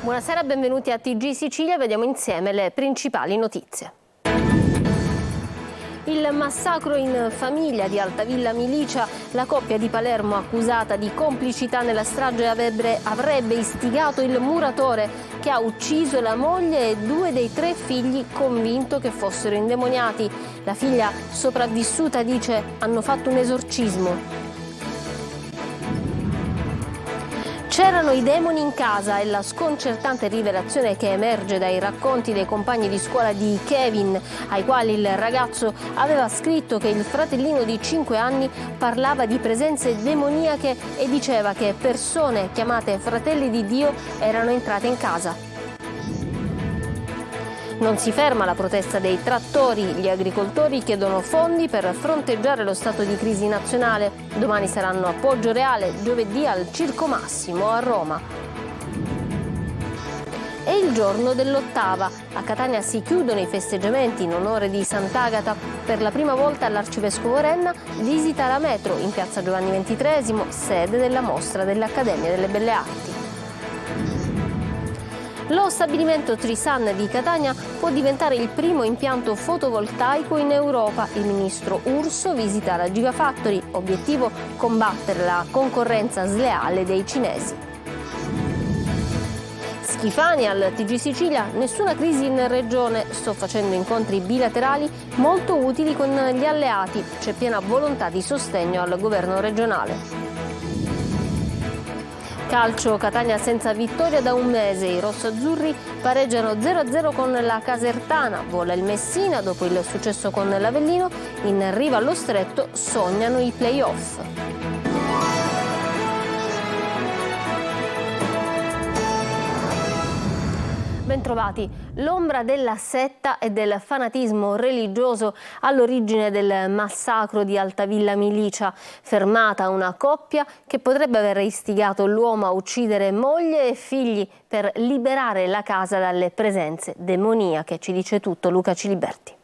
Buonasera, benvenuti a TG Sicilia, vediamo insieme le principali notizie. Il massacro in famiglia di Altavilla Milicia, la coppia di Palermo accusata di complicità nella strage avrebbe istigato il muratore che ha ucciso la moglie e 2 dei 3 figli convinto che fossero indemoniati. La figlia sopravvissuta dice: hanno fatto un esorcismo. C'erano i demoni in casa, è la sconcertante rivelazione che emerge dai racconti dei compagni di scuola di Kevin, ai quali il ragazzo aveva scritto che il fratellino di 5 anni parlava di presenze demoniache e diceva che persone chiamate fratelli di Dio erano entrate in casa. Non si ferma la protesta dei trattori, gli agricoltori chiedono fondi per fronteggiare lo stato di crisi nazionale. Domani saranno a Poggio Reale, giovedì al Circo Massimo a Roma. È il giorno dell'8ª. A Catania si chiudono i festeggiamenti in onore di Sant'Agata. Per la prima volta l'arcivescovo Renna visita la metro in piazza Giovanni XXIII, sede della mostra dell'Accademia delle Belle Arti. Lo stabilimento Trisan di Catania può diventare il primo impianto fotovoltaico in Europa. Il ministro Urso visita la Gigafactory. Obiettivo: combattere la concorrenza sleale dei cinesi. Schifani al TG Sicilia: nessuna crisi in regione, sto facendo incontri bilaterali molto utili con gli alleati, c'è piena volontà di sostegno al governo regionale. Calcio, Catania senza vittoria da un mese, i rossoazzurri pareggiano 0-0 con la Casertana, vola il Messina dopo il successo con l'Avellino, in riva allo stretto sognano i play-off. Bentrovati. L'ombra della setta e del fanatismo religioso all'origine del massacro di Altavilla Milicia. Fermata una coppia che potrebbe aver istigato l'uomo a uccidere moglie e figli per liberare la casa dalle presenze demoniache. Ci dice tutto Luca Ciliberti.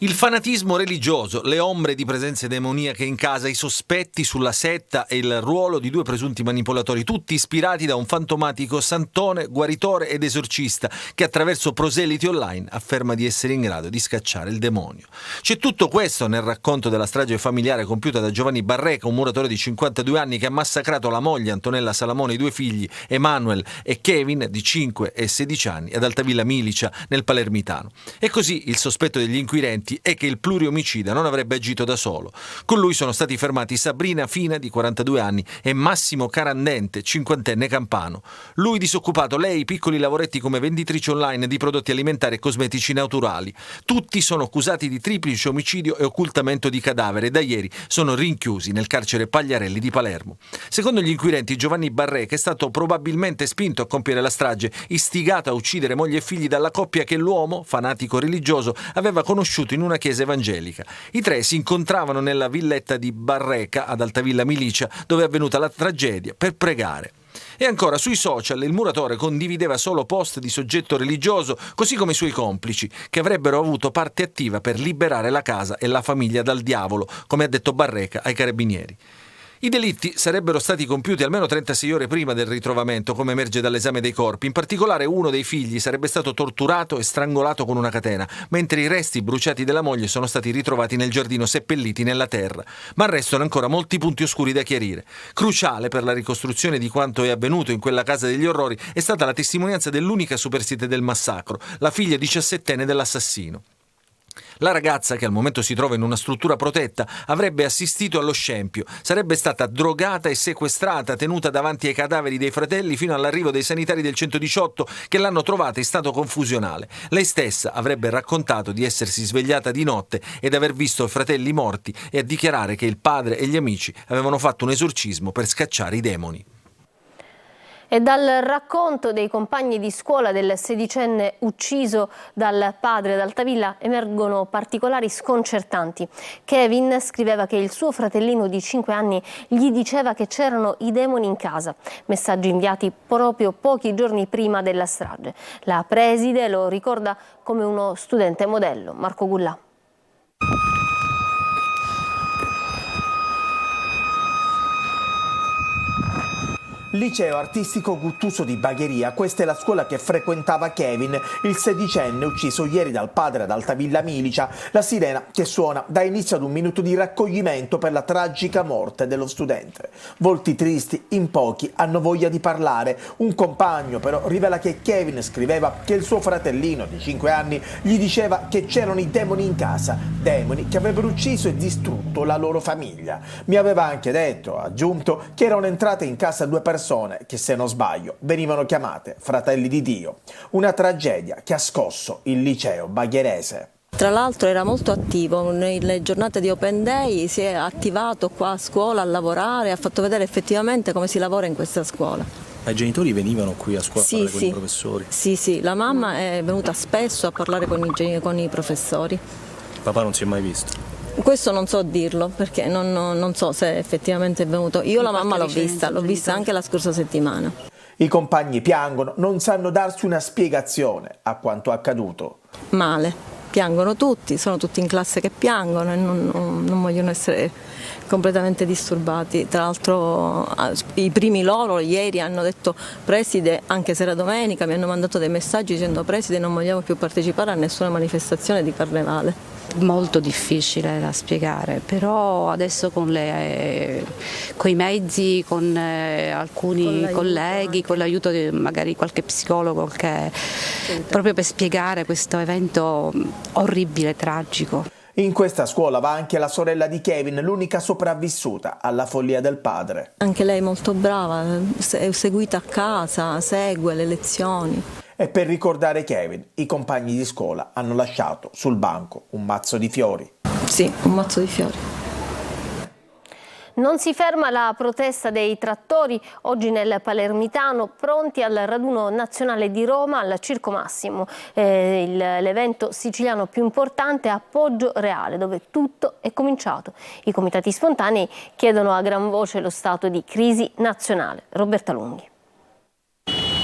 Il fanatismo religioso, le ombre di presenze demoniache in casa, i sospetti sulla setta e il ruolo di 2 presunti manipolatori, tutti ispirati da un fantomatico santone, guaritore ed esorcista che attraverso proseliti online afferma di essere in grado di scacciare il demonio. C'è tutto questo nel racconto della strage familiare compiuta da Giovanni Barreca, un muratore di 52 anni che ha massacrato la moglie Antonella Salamone e i 2 figli Emanuel e Kevin di 5 e 16 anni ad Altavilla Milicia nel Palermitano. E così il sospetto degli inquirenti è che il pluriomicida non avrebbe agito da solo. Con lui sono stati fermati Sabrina Fina, di 42 anni, e Massimo Carandente, 50enne campano. Lui disoccupato, lei piccoli lavoretti come venditrice online di prodotti alimentari e cosmetici naturali. Tutti sono accusati di triplice omicidio e occultamento di cadavere e da ieri sono rinchiusi nel carcere Pagliarelli di Palermo. Secondo gli inquirenti, Giovanni Barreca è stato probabilmente spinto a compiere la strage, istigato a uccidere moglie e figli dalla coppia che l'uomo, fanatico religioso, aveva conosciuto in una chiesa evangelica. I 3 si incontravano nella villetta di Barreca ad Altavilla Milicia, dove è avvenuta la tragedia, per pregare. E ancora, sui social il muratore condivideva solo post di soggetto religioso, così come i suoi complici, che avrebbero avuto parte attiva per liberare la casa e la famiglia dal diavolo, come ha detto Barreca ai carabinieri. I delitti sarebbero stati compiuti almeno 36 ore prima del ritrovamento, come emerge dall'esame dei corpi. In particolare uno dei figli sarebbe stato torturato e strangolato con una catena, mentre i resti bruciati della moglie sono stati ritrovati nel giardino seppelliti nella terra. Ma restano ancora molti punti oscuri da chiarire. Cruciale per la ricostruzione di quanto è avvenuto in quella casa degli orrori è stata la testimonianza dell'unica superstite del massacro, la figlia 17enne dell'assassino. La ragazza, che al momento si trova in una struttura protetta, avrebbe assistito allo scempio, sarebbe stata drogata e sequestrata, tenuta davanti ai cadaveri dei fratelli fino all'arrivo dei sanitari del 118 che l'hanno trovata in stato confusionale. Lei stessa avrebbe raccontato di essersi svegliata di notte ed aver visto i fratelli morti e a dichiarare che il padre e gli amici avevano fatto un esorcismo per scacciare i demoni. E dal racconto dei compagni di scuola del 16enne ucciso dal padre ad Altavilla emergono particolari sconcertanti. Kevin scriveva che il suo fratellino di 5 anni gli diceva che c'erano i demoni in casa. Messaggi inviati proprio pochi giorni prima della strage. La preside lo ricorda come uno studente modello. Marco Gullà. Liceo artistico Guttuso di Bagheria, questa è la scuola che frequentava Kevin, il sedicenne ucciso ieri dal padre ad Altavilla Milicia. La sirena che suona dà inizio ad un minuto di raccoglimento per la tragica morte dello studente. Volti tristi, in pochi hanno voglia di parlare. Un compagno però rivela che Kevin scriveva che il suo fratellino di 5 anni gli diceva che c'erano i demoni in casa, demoni che avrebbero ucciso e distrutto la loro famiglia. Mi aveva anche detto, ha aggiunto, che erano entrate in casa due persone che, se non sbaglio, venivano chiamate fratelli di Dio. Una tragedia che ha scosso il liceo bagherese. Tra l'altro era molto attivo, nelle giornate di Open Day si è attivato qua a scuola a lavorare, ha fatto vedere effettivamente come si lavora in questa scuola. I genitori venivano qui a scuola a parlare con i professori? Sì, la mamma è venuta spesso a parlare con i professori. Papà non si è mai visto? Questo non so dirlo perché non so se effettivamente è venuto. Io la mamma l'ho vista anche la scorsa settimana. I compagni piangono, non sanno darsi una spiegazione a quanto accaduto. Male, piangono tutti, sono tutti in classe che piangono e non vogliono essere completamente disturbati. Tra l'altro i primi loro ieri hanno detto: preside, anche se era domenica, mi hanno mandato dei messaggi dicendo: preside, non vogliamo più partecipare a nessuna manifestazione di carnevale. Molto difficile da spiegare, però adesso con i mezzi, con alcuni colleghi, con l'aiuto di magari qualche psicologo, proprio per spiegare questo evento orribile, tragico. In questa scuola va anche la sorella di Kevin, l'unica sopravvissuta alla follia del padre. Anche lei molto brava, è seguita a casa, segue le lezioni. E per ricordare Kevin, i compagni di scuola hanno lasciato sul banco un mazzo di fiori. Sì, un mazzo di fiori. Non si ferma la protesta dei trattori oggi nel Palermitano, pronti al raduno nazionale di Roma al Circo Massimo, l'evento siciliano più importante a Poggio Reale, dove tutto è cominciato. I comitati spontanei chiedono a gran voce lo stato di crisi nazionale. Roberta Lunghi.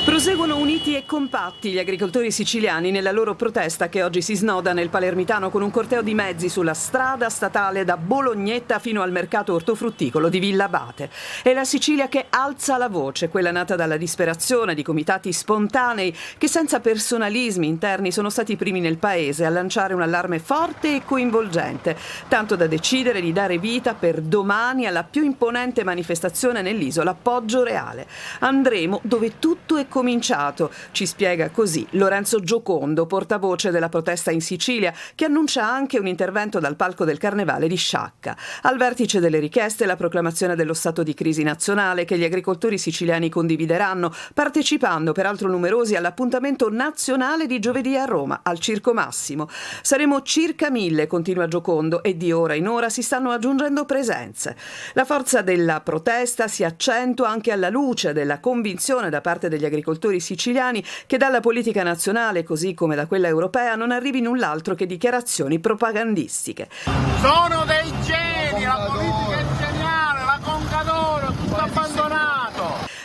Proseguono uniti e compatti gli agricoltori siciliani nella loro protesta che oggi si snoda nel Palermitano con un corteo di mezzi sulla strada statale da Bolognetta fino al mercato ortofrutticolo di Villa Abate. È la Sicilia che alza la voce, quella nata dalla disperazione di comitati spontanei che senza personalismi interni sono stati i primi nel paese a lanciare un allarme forte e coinvolgente, tanto da decidere di dare vita per domani alla più imponente manifestazione nell'isola, Poggio Reale. Andremo dove tutto è cominciato, ci spiega così Lorenzo Giocondo, portavoce della protesta in Sicilia, che annuncia anche un intervento dal palco del Carnevale di Sciacca. Al vertice delle richieste la proclamazione dello stato di crisi nazionale che gli agricoltori siciliani condivideranno, partecipando peraltro numerosi all'appuntamento nazionale di giovedì a Roma, al Circo Massimo. Saremo circa 1000, continua Giocondo, e di ora in ora si stanno aggiungendo presenze. La forza della protesta si accentua anche alla luce della convinzione da parte degli agricoltori siciliani che dalla politica nazionale, così come da quella europea, non arrivi null'altro che dichiarazioni propagandistiche. Sono dei geni, la politica è geniale, la Conca d'Oro, tutto abbandonato.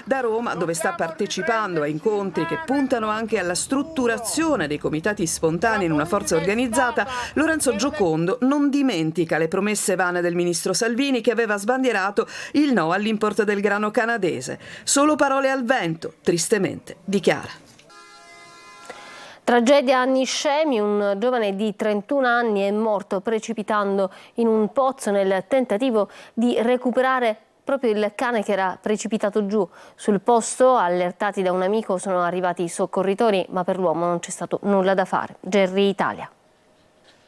Da Roma, dove sta partecipando a incontri che puntano anche alla strutturazione dei comitati spontanei in una forza organizzata, Lorenzo Giocondo non dimentica le promesse vane del ministro Salvini, che aveva sbandierato il no all'import del grano canadese. Solo parole al vento, tristemente, dichiara. Tragedia a Niscemi, un giovane di 31 anni è morto precipitando in un pozzo nel tentativo di recuperare proprio il cane che era precipitato giù. Sul posto, allertati da un amico, sono arrivati i soccorritori, ma per l'uomo non c'è stato nulla da fare. Gerri Italia.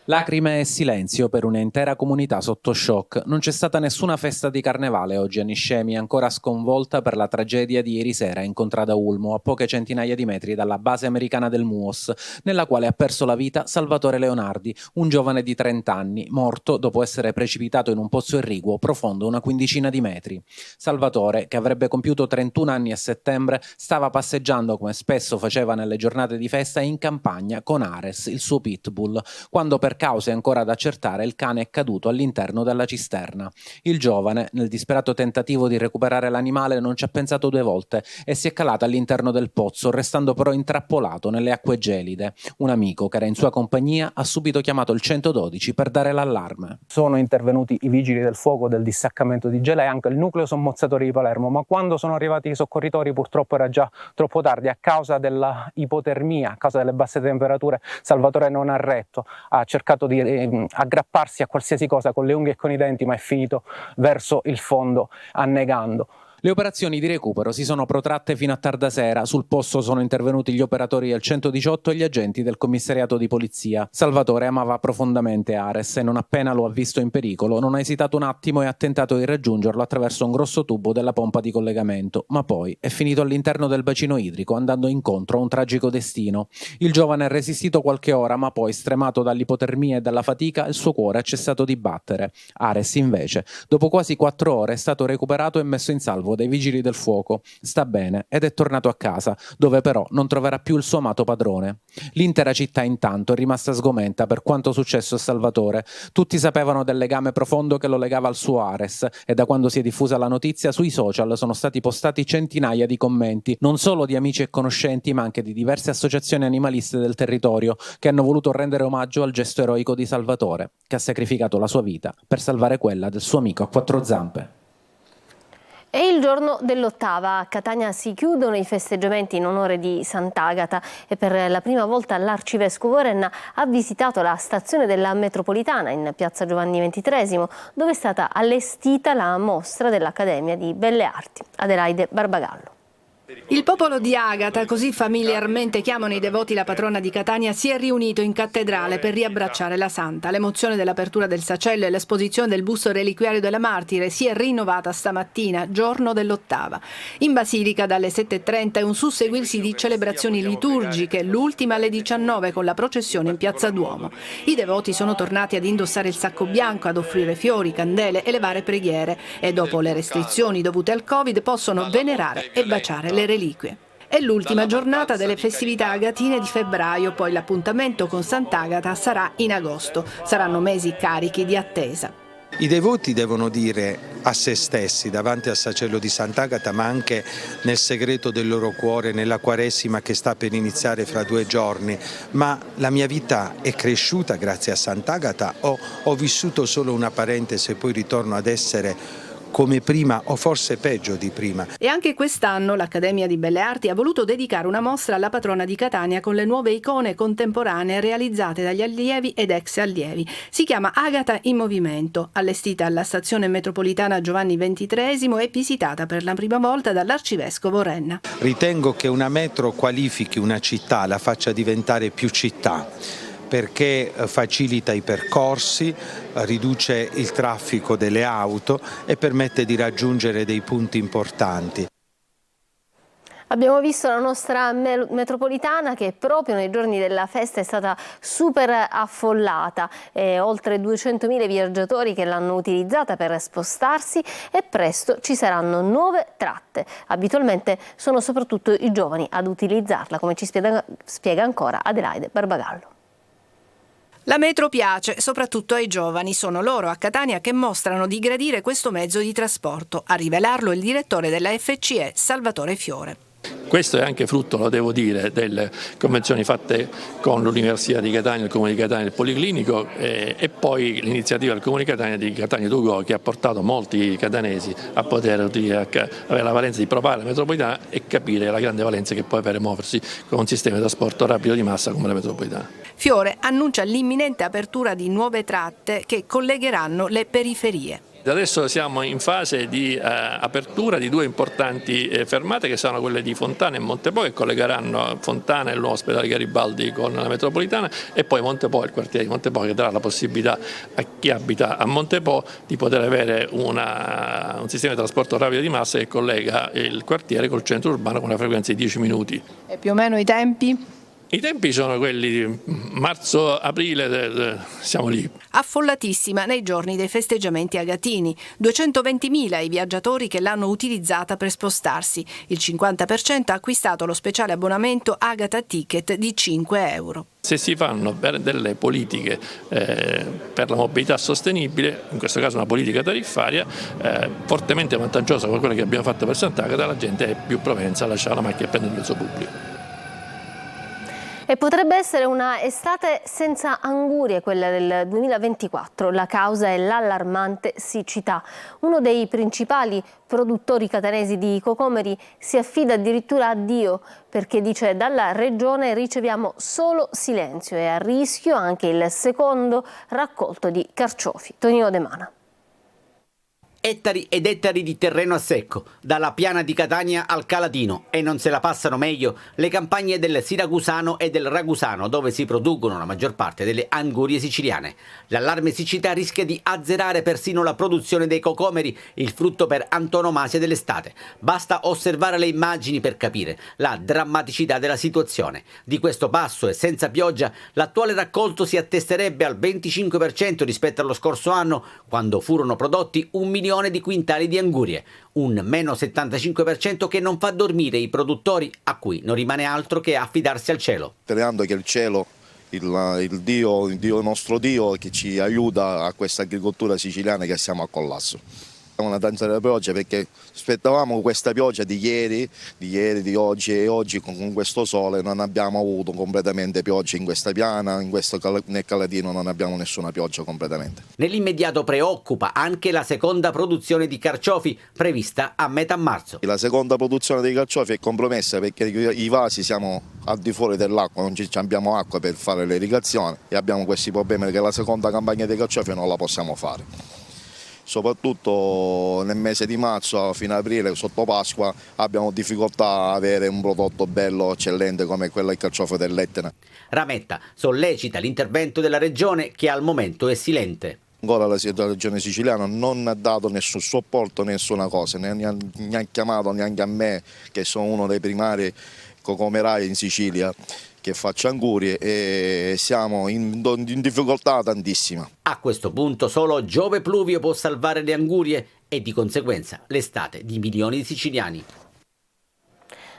Lacrime e silenzio per un'intera comunità sotto shock. Non c'è stata nessuna festa di carnevale oggi a Niscemi, ancora sconvolta per la tragedia di ieri sera in contrada Ulmo, a poche centinaia di metri dalla base americana del MUOS, nella quale ha perso la vita Salvatore Leonardi, un giovane di 30 anni, morto dopo essere precipitato in un pozzo irriguo profondo una quindicina di metri. Salvatore, che avrebbe compiuto 31 anni a settembre, stava passeggiando, come spesso faceva nelle giornate di festa, in campagna con Ares, il suo pitbull, quando per Per cause ancora da accertare, il cane è caduto all'interno della cisterna. Il giovane, nel disperato tentativo di recuperare l'animale, non ci ha pensato 2 volte e si è calato all'interno del pozzo, restando però intrappolato nelle acque gelide. Un amico che era in sua compagnia ha subito chiamato il 112 per dare l'allarme. Sono intervenuti i vigili del fuoco del distaccamento di Gela e anche il nucleo sommozzatori di Palermo, ma quando sono arrivati i soccorritori purtroppo era già troppo tardi. A causa della ipotermia, a causa delle basse temperature, Salvatore non ha retto, ha cercato di aggrapparsi a qualsiasi cosa con le unghie e con i denti, ma è finito verso il fondo annegando. Le operazioni di recupero si sono protratte fino a tarda sera. Sul posto sono intervenuti gli operatori del 118 e gli agenti del commissariato di polizia. Salvatore amava profondamente Ares e non appena lo ha visto in pericolo non ha esitato un attimo e ha tentato di raggiungerlo attraverso un grosso tubo della pompa di collegamento, ma poi è finito all'interno del bacino idrico andando incontro a un tragico destino. Il giovane ha resistito qualche ora, ma poi, stremato dall'ipotermia e dalla fatica, il suo cuore ha cessato di battere. Ares invece, dopo quasi 4 ore, è stato recuperato e messo in salvo dai vigili del fuoco. Sta bene ed è tornato a casa, dove però non troverà più il suo amato padrone. L'intera città intanto è rimasta sgomenta per quanto successo a Salvatore. Tutti sapevano del legame profondo che lo legava al suo Ares e da quando si è diffusa la notizia sui social sono stati postati centinaia di commenti, non solo di amici e conoscenti ma anche di diverse associazioni animaliste del territorio che hanno voluto rendere omaggio al gesto eroico di Salvatore, che ha sacrificato la sua vita per salvare quella del suo amico a 4 zampe. È il giorno dell'8ª. A Catania si chiudono i festeggiamenti in onore di Sant'Agata e per la prima volta l'arcivescovo Renna ha visitato la stazione della metropolitana in piazza Giovanni XXIII, dove è stata allestita la mostra dell'Accademia di Belle Arti. Adelaide Barbagallo. Il popolo di Agata, così familiarmente chiamano i devoti la patrona di Catania, si è riunito in cattedrale per riabbracciare la santa. L'emozione dell'apertura del sacello e l'esposizione del busto reliquiario della martire si è rinnovata stamattina, giorno dell'8ª. In basilica dalle 7:30 è un susseguirsi di celebrazioni liturgiche, l'ultima alle 19 con la processione in piazza Duomo. I devoti sono tornati ad indossare il sacco bianco, ad offrire fiori, candele, elevare preghiere e dopo le restrizioni dovute al Covid possono venerare e baciare le reliquie. È l'ultima giornata delle festività agatine di febbraio, poi l'appuntamento con Sant'Agata sarà in agosto. Saranno mesi carichi di attesa. I devoti devono dire a se stessi davanti al sacello di Sant'Agata, ma anche nel segreto del loro cuore, nella Quaresima che sta per iniziare fra 2 giorni, ma la mia vita è cresciuta grazie a Sant'Agata o ho vissuto solo una parentesi e poi ritorno ad essere come prima o forse peggio di prima. E anche quest'anno l'Accademia di Belle Arti ha voluto dedicare una mostra alla patrona di Catania con le nuove icone contemporanee realizzate dagli allievi ed ex allievi. Si chiama Agata in movimento, allestita alla stazione metropolitana Giovanni XXIII e visitata per la prima volta dall'arcivescovo Renna. Ritengo che una metro qualifichi una città, la faccia diventare più città, perché facilita i percorsi, riduce il traffico delle auto e permette di raggiungere dei punti importanti. Abbiamo visto la nostra metropolitana che proprio nei giorni della festa è stata super affollata, oltre 200.000 viaggiatori che l'hanno utilizzata per spostarsi e presto ci saranno nuove tratte. Abitualmente sono soprattutto i giovani ad utilizzarla, come ci spiega ancora Adelaide Barbagallo. La metro piace soprattutto ai giovani, sono loro a Catania che mostrano di gradire questo mezzo di trasporto. A rivelarlo il direttore della FCE, Salvatore Fiore. Questo è anche frutto, lo devo dire, delle convenzioni fatte con l'Università di Catania, il Comune di Catania e il Policlinico e poi l'iniziativa del Comune di Catania di Catania to Go che ha portato molti catanesi a poter avere la valenza di provare la metropolitana e capire la grande valenza che può avere muoversi con un sistema di trasporto rapido di massa come la metropolitana. Fiore annuncia l'imminente apertura di nuove tratte che collegheranno le periferie. Adesso siamo in fase di apertura di 2 importanti fermate che sono quelle di Fontana e Montepo, che collegheranno Fontana e il nuovo ospedale Garibaldi con la metropolitana, e poi Montepo, il quartiere di Montepo, che darà la possibilità a chi abita a Montepo di poter avere un sistema di trasporto rapido di massa che collega il quartiere col centro urbano con una frequenza di 10 minuti. E più o meno i tempi? I tempi sono quelli di marzo-aprile, siamo lì. Affollatissima nei giorni dei festeggiamenti agatini, 220.000 i viaggiatori che l'hanno utilizzata per spostarsi. Il 50% ha acquistato lo speciale abbonamento Agata Ticket di 5 euro. Se si fanno delle politiche per la mobilità sostenibile, in questo caso una politica tariffaria fortemente vantaggiosa come quella che abbiamo fatto per Sant'Agata, la gente è più propensa a lasciare la macchina e prendere il mezzo pubblico. E potrebbe essere una estate senza angurie quella del 2024. La causa è l'allarmante siccità. Uno dei principali produttori catanesi di cocomeri si affida addirittura a Dio perché dice: dalla regione riceviamo solo silenzio e a rischio anche il secondo raccolto di carciofi. Tonino De Mana. Ettari ed ettari di terreno a secco, dalla piana di Catania al Calatino, e non se la passano meglio le campagne del Siracusano e del Ragusano, dove si producono la maggior parte delle angurie siciliane. L'allarme siccità rischia di azzerare persino la produzione dei cocomeri, il frutto per antonomasia dell'estate. Basta osservare le immagini per capire la drammaticità della situazione. Di questo passo e senza pioggia, l'attuale raccolto si attesterebbe al 25% rispetto allo scorso anno, quando furono prodotti 1 milione di quintali di angurie, un meno 75% che non fa dormire i produttori, a cui non rimane altro che affidarsi al cielo. Sperando che il cielo, il nostro Dio, che ci aiuta a questa agricoltura siciliana che siamo a collasso. Una danza della pioggia, perché aspettavamo questa pioggia di ieri, di oggi, e oggi con questo sole non abbiamo avuto completamente pioggia in questa piana, nel Calatino non abbiamo nessuna pioggia completamente. Nell'immediato preoccupa anche la seconda produzione di carciofi prevista a metà marzo. La seconda produzione dei carciofi è compromessa perché i vasi siamo al di fuori dell'acqua, non abbiamo acqua per fare l'irrigazione e abbiamo questi problemi che la seconda campagna dei carciofi non la possiamo fare. Soprattutto nel mese di marzo fino ad aprile, sotto Pasqua, abbiamo difficoltà a avere un prodotto bello, eccellente come quello del carciofo dell'Etna. Rametta sollecita l'intervento della regione, che al momento è silente. Ancora la regione siciliana non ha dato nessun supporto, nessuna cosa, ne ha chiamato neanche a me, che sono uno dei primari cocomerai in Sicilia, che faccio angurie, e siamo in difficoltà tantissima. A questo punto solo Giove Pluvio può salvare le angurie e di conseguenza l'estate di milioni di siciliani.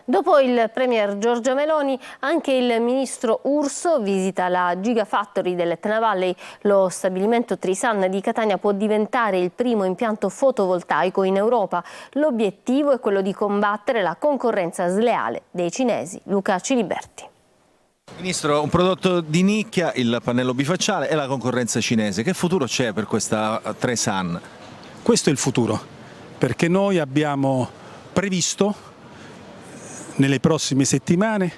Dopo il premier Giorgia Meloni, anche il ministro Urso visita la Gigafactory dell'Etna Valley. Lo stabilimento Trisan di Catania può diventare il primo impianto fotovoltaico in Europa. L'obiettivo è quello di combattere la concorrenza sleale dei cinesi. Luca Ciliberti. Ministro, un prodotto di nicchia, il pannello bifacciale, e la concorrenza cinese. Che futuro c'è per questa Trisan? Questo è il futuro, perché noi abbiamo previsto nelle prossime settimane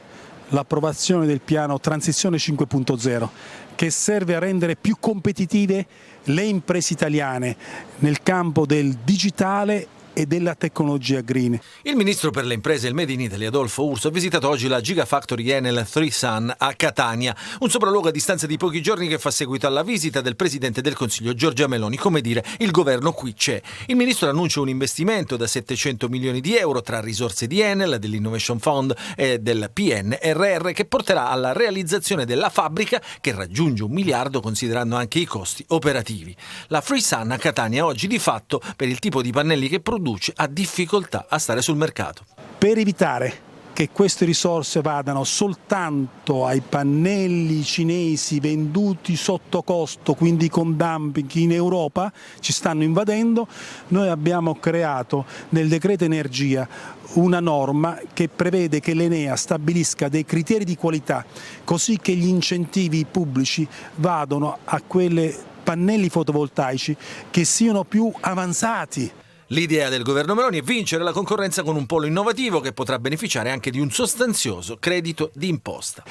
l'approvazione del piano Transizione 5.0, che serve a rendere più competitive le imprese italiane nel campo del digitale e della tecnologia green. Il ministro per le imprese e il Made in Italy, Adolfo Urso, ha visitato oggi la Gigafactory Enel Trisan a Catania, un sopralluogo a distanza di pochi giorni che fa seguito alla visita del Presidente del Consiglio Giorgia Meloni. Come dire, il governo qui c'è. Il ministro annuncia un investimento da 700 milioni di euro tra risorse di Enel, dell'Innovation Fund e del PNRR, che porterà alla realizzazione della fabbrica, che raggiunge 1 miliardo considerando anche i costi operativi. La Trisan a Catania oggi di fatto, per il tipo di pannelli che produce, ha difficoltà a stare sul mercato. Per evitare che queste risorse vadano soltanto ai pannelli cinesi venduti sotto costo, quindi con dumping in Europa, ci stanno invadendo, noi abbiamo creato nel decreto energia una norma che prevede che l'Enea stabilisca dei criteri di qualità, così che gli incentivi pubblici vadano a quelle pannelli fotovoltaici che siano più avanzati. L'idea del governo Meloni è vincere la concorrenza con un polo innovativo che potrà beneficiare anche di un sostanzioso credito di imposta.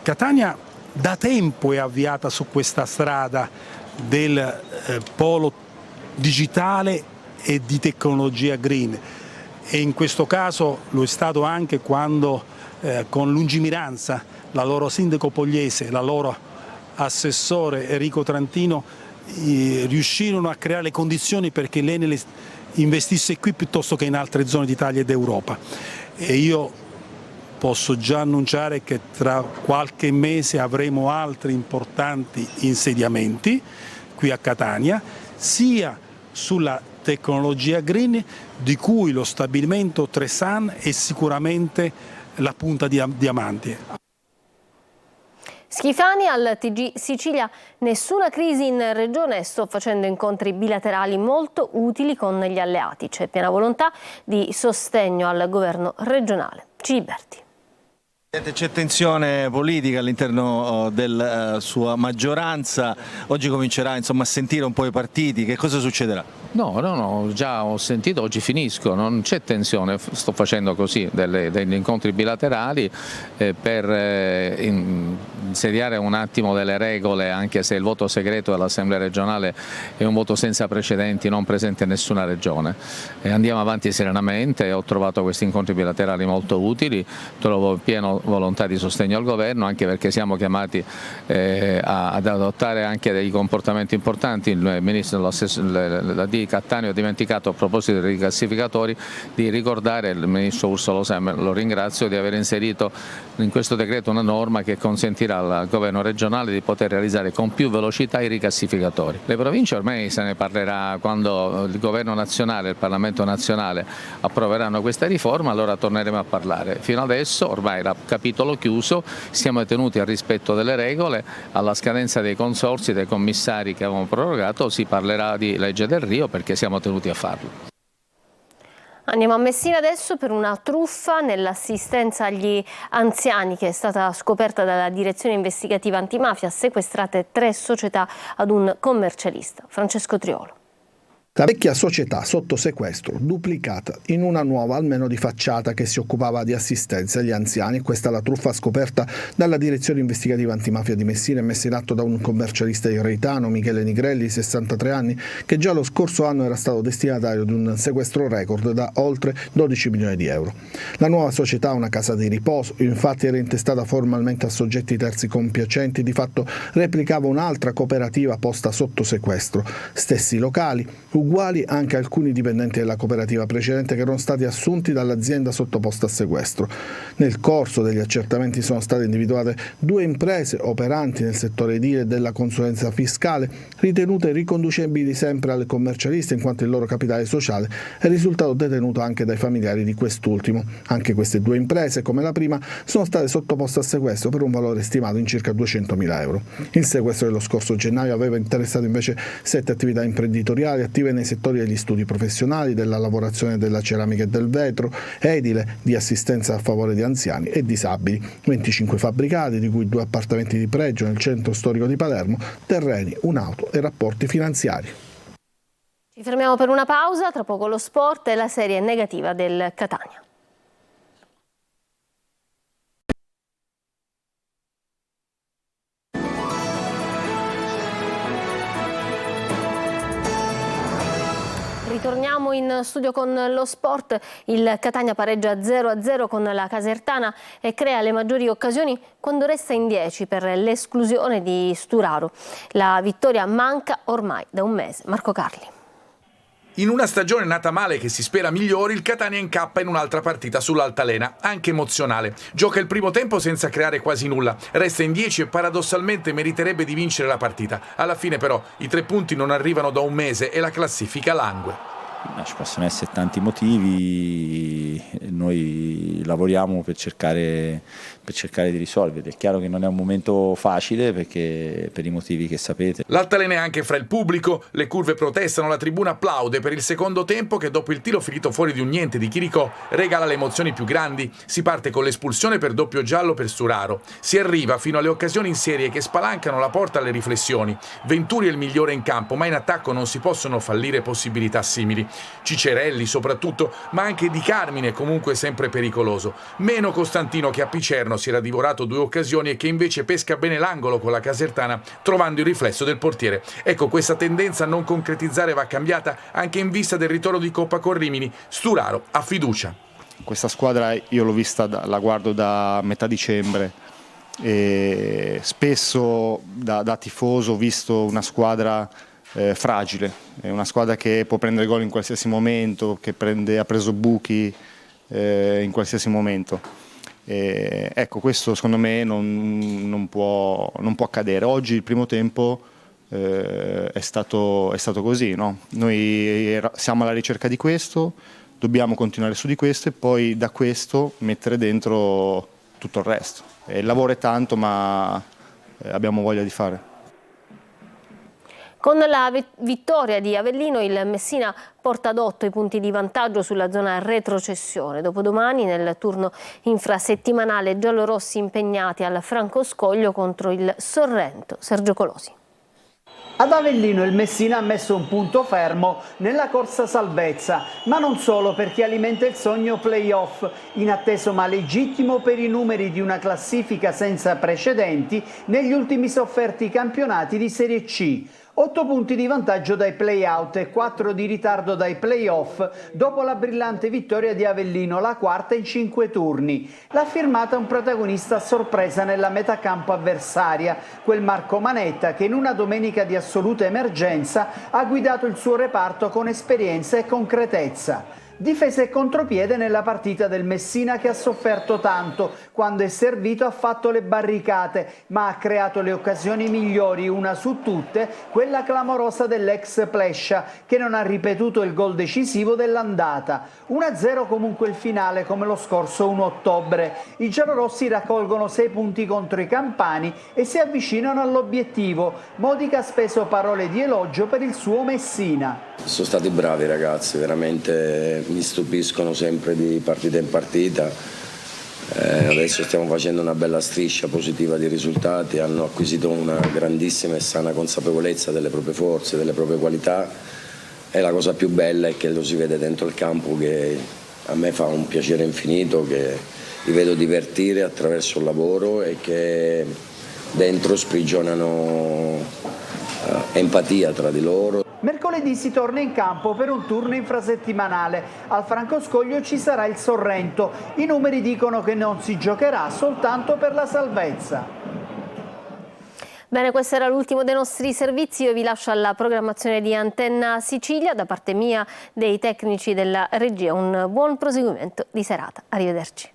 Catania da tempo è avviata su questa strada del polo digitale e di tecnologia green, e in questo caso lo è stato anche quando con lungimiranza la loro sindaco Pogliese, la loro assessore Enrico Trantino riuscirono a creare le condizioni perché l'Enel investisse qui piuttosto che in altre zone d'Italia ed Europa. E io posso già annunciare che tra qualche mese avremo altri importanti insediamenti qui a Catania, sia sulla tecnologia green, di cui lo stabilimento Tresan è sicuramente la punta di diamante. Schifani al TG Sicilia: nessuna crisi in regione, sto facendo incontri bilaterali molto utili con gli alleati, c'è piena volontà di sostegno al governo regionale. Gilberti. C'è tensione politica all'interno della sua maggioranza, oggi comincerà a sentire un po' i partiti, che cosa succederà? No, già ho sentito, oggi finisco, non c'è tensione, sto facendo così degli incontri bilaterali per insediare un attimo delle regole, anche se il voto segreto dell'Assemblea regionale è un voto senza precedenti, non presente in nessuna regione. Andiamo avanti serenamente, ho trovato questi incontri bilaterali molto utili, trovo piena volontà di sostegno al governo, anche perché siamo chiamati ad adottare anche dei comportamenti importanti. Il ministro di Cattaneo ha dimenticato, a proposito dei riclassificatori, di ricordare il ministro Urso, lo ringrazio, di aver inserito in questo decreto una norma che consentirà al governo regionale di poter realizzare con più velocità i riclassificatori. Le province ormai se ne parlerà quando il governo nazionale e il Parlamento nazionale approveranno questa riforma, allora torneremo a parlare. Fino adesso ormai era capitolo chiuso, siamo tenuti al rispetto delle regole, alla scadenza dei consorzi, dei commissari che avevamo prorogato, si parlerà di legge del Rio perché siamo tenuti a farlo. Andiamo a Messina adesso per una truffa nell'assistenza agli anziani che è stata scoperta dalla direzione investigativa antimafia, sequestrate 3 società ad un commercialista. Francesco Triolo. La vecchia società sotto sequestro, duplicata in una nuova almeno di facciata che si occupava di assistenza agli anziani. Questa è la truffa scoperta dalla direzione investigativa antimafia di Messina e messa in atto da un commercialista irreitano, Michele Nigrelli, 63 anni, che già lo scorso anno era stato destinatario di un sequestro record da oltre 12 milioni di euro. La nuova società, una casa di riposo, infatti era intestata formalmente a soggetti terzi compiacenti, di fatto replicava un'altra cooperativa posta sotto sequestro. Stessi locali, uguali anche alcuni dipendenti della cooperativa precedente che erano stati assunti dall'azienda sottoposta a sequestro. Nel corso degli accertamenti sono state individuate 2 imprese operanti nel settore edile e della consulenza fiscale, ritenute riconducibili sempre alle commercialiste in quanto il loro capitale sociale è risultato detenuto anche dai familiari di quest'ultimo. Anche queste 2 imprese, come la prima, sono state sottoposte a sequestro per un valore stimato in circa 200.000 euro. Il sequestro dello scorso gennaio aveva interessato invece 7 attività imprenditoriali attive nei settori degli studi professionali, della lavorazione della ceramica e del vetro, edile, di assistenza a favore di anziani e disabili. 25 fabbricati, di cui 2 appartamenti di pregio nel centro storico di Palermo, terreni, un'auto e rapporti finanziari. Ci fermiamo per una pausa, tra poco lo sport e la serie negativa del Catania. Ritorniamo in studio con lo sport. Il Catania pareggia 0-0 con la Casertana e crea le maggiori occasioni quando resta in 10 per l'esclusione di Sturaro. La vittoria manca ormai da un mese. Marco Carli. In una stagione nata male che si spera migliori, il Catania incappa in un'altra partita sull'altalena, anche emozionale. Gioca il primo tempo senza creare quasi nulla, resta in 10 e paradossalmente meriterebbe di vincere la partita. Alla fine però i 3 punti non arrivano da un mese e la classifica langue. Ci possono essere tanti motivi, noi lavoriamo per cercare di risolverli. È chiaro che non è un momento facile perché per i motivi che sapete. L'altalena è anche fra il pubblico, le curve protestano, la tribuna applaude per il secondo tempo che dopo il tiro finito fuori di un niente di Chiricò regala le emozioni più grandi. Si parte con l'espulsione per doppio giallo per Sturaro, si arriva fino alle occasioni in serie che spalancano la porta alle riflessioni. Venturi è il migliore in campo, ma in attacco non si possono fallire possibilità simili. Cicerelli soprattutto, ma anche Di Carmine comunque sempre pericoloso. Meno Costantino, che a Picerno si era divorato 2 occasioni e che invece pesca bene l'angolo con la Casertana trovando il riflesso del portiere. Ecco, questa tendenza a non concretizzare va cambiata anche in vista del ritorno di Coppa con Rimini. Sturaro ha fiducia. Questa squadra io l'ho vista, la guardo da metà dicembre e spesso da tifoso ho visto una squadra fragile, è una squadra che può prendere gol in qualsiasi momento, che ha preso buchi in qualsiasi momento. Ecco, questo secondo me non può accadere. Oggi il primo tempo è stato così, no? Noi siamo alla ricerca di questo, dobbiamo continuare su di questo e poi da questo mettere dentro tutto il resto. Il lavoro è tanto, ma abbiamo voglia di fare. Con la vittoria di Avellino il Messina porta ad 8 i punti di vantaggio sulla zona retrocessione. Dopodomani nel turno infrasettimanale giallorossi impegnati al Francoscoglio contro il Sorrento. Sergio Colosi. Ad Avellino il Messina ha messo un punto fermo nella corsa salvezza, ma non solo, perché alimenta il sogno play-off, inatteso ma legittimo per i numeri di una classifica senza precedenti negli ultimi sofferti campionati di Serie C. 8 punti di vantaggio dai play-out e 4 di ritardo dai play-off dopo la brillante vittoria di Avellino, la quarta in 5 turni. L'ha firmata un protagonista a sorpresa nella metacampo avversaria, quel Marco Manetta che in una domenica di assoluta emergenza ha guidato il suo reparto con esperienza e concretezza. Difesa e contropiede nella partita del Messina che ha sofferto tanto, quando è servito ha fatto le barricate, ma ha creato le occasioni migliori, una su tutte, quella clamorosa dell'ex Plescia, che non ha ripetuto il gol decisivo dell'andata. 1-0 comunque il finale, come lo scorso 1 ottobre. I giallorossi raccolgono 6 punti contro i campani e si avvicinano all'obiettivo. Modica ha speso parole di elogio per il suo Messina. Sono stati bravi ragazzi, veramente mi stupiscono sempre di partita in partita. Adesso stiamo facendo una bella striscia positiva di risultati, hanno acquisito una grandissima e sana consapevolezza delle proprie forze, delle proprie qualità e la cosa più bella è che lo si vede dentro il campo, che a me fa un piacere infinito, che li vedo divertire attraverso il lavoro e che dentro sprigionano empatia tra di loro. Mercoledì si torna in campo per un turno infrasettimanale. Al Francoscoglio ci sarà il Sorrento. I numeri dicono che non si giocherà soltanto per la salvezza. Bene, questo era l'ultimo dei nostri servizi. Io vi lascio alla programmazione di Antenna Sicilia. Da parte mia, dei tecnici della regia, un buon proseguimento di serata. Arrivederci.